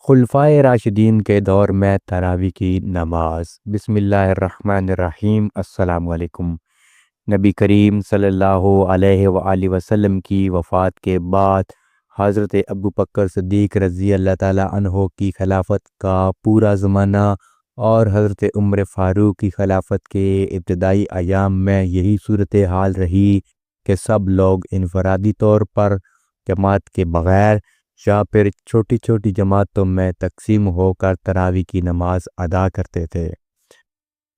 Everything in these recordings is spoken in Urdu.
خلفائے راشدین کے دور میں تراویح کی نماز۔ بسم اللہ الرحمن الرحیم۔ السلام علیکم۔ نبی کریم صلی اللہ علیہ وآلہ وسلم کی وفات کے بعد حضرت ابوبکر صدیق رضی اللہ تعالیٰ عنہ کی خلافت کا پورا زمانہ اور حضرت عمر فاروق کی خلافت کے ابتدائی ایام میں یہی صورتحال رہی کہ سب لوگ انفرادی طور پر جماعت کے بغیر یا پھر چھوٹی چھوٹی جماعتوں میں تقسیم ہو کر تراویح کی نماز ادا کرتے تھے۔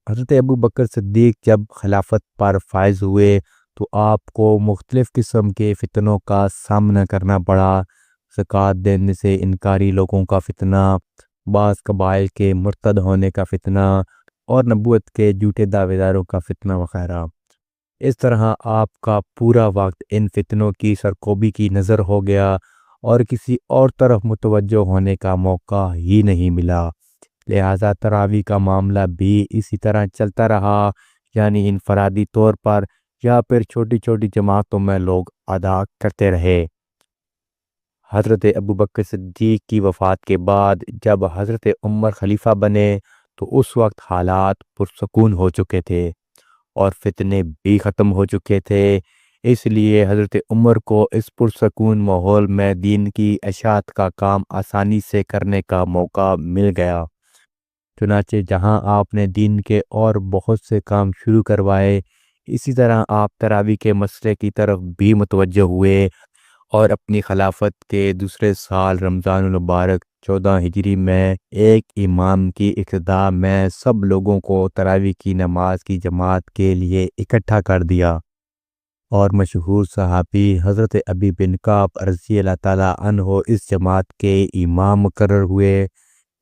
حضرت ابوبکر صدیق جب خلافت پر فائز ہوئے تو آپ کو مختلف قسم کے فتنوں کا سامنا کرنا پڑا۔ زکوٰۃ دینے سے انکاری لوگوں کا فتنہ، بعض قبائل کے مرتد ہونے کا فتنہ اور نبوت کے جھوٹے دعوے داروں کا فتنہ وغیرہ۔ اس طرح آپ کا پورا وقت ان فتنوں کی سرکوبی کی نظر ہو گیا اور کسی اور طرف متوجہ ہونے کا موقع ہی نہیں ملا۔ لہٰذا تراویح کا معاملہ بھی اسی طرح چلتا رہا، یعنی انفرادی طور پر یا پھر چھوٹی چھوٹی جماعتوں میں لوگ ادا کرتے رہے۔ حضرت ابوبکر صدیق کی وفات کے بعد جب حضرت عمر خلیفہ بنے تو اس وقت حالات پرسکون ہو چکے تھے اور فتنے بھی ختم ہو چکے تھے۔ اس لیے حضرت عمر کو اس پرسکون ماحول میں دین کی اشاعت کا کام آسانی سے کرنے کا موقع مل گیا۔ چنانچہ جہاں آپ نے دین کے اور بہت سے کام شروع کروائے، اسی طرح آپ تراویح کے مسئلے کی طرف بھی متوجہ ہوئے اور اپنی خلافت کے دوسرے سال رمضان المبارک 14 ہجری میں ایک امام کی اقتداء میں سب لوگوں کو تراویح کی نماز کی جماعت کے لیے اکٹھا کر دیا اور مشہور صحابی حضرت ابی بن کعب رضی اللہ تعالیٰ عنہ اس جماعت کے امام مقرر ہوئے۔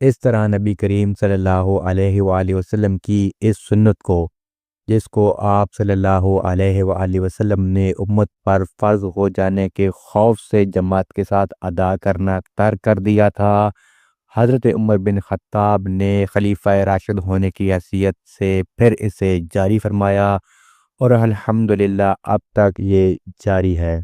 اس طرح نبی کریم صلی اللہ علیہ وآلہ وسلم کی اس سنت کو، جس کو آپ صلی اللہ علیہ وآلہ وسلم نے امت پر فرض ہو جانے کے خوف سے جماعت کے ساتھ ادا کرنا ترک کر دیا تھا، حضرت عمر بن خطاب نے خلیفہ راشد ہونے کی حیثیت سے پھر اسے جاری فرمایا اور الحمدللہ اب تک یہ جاری ہے۔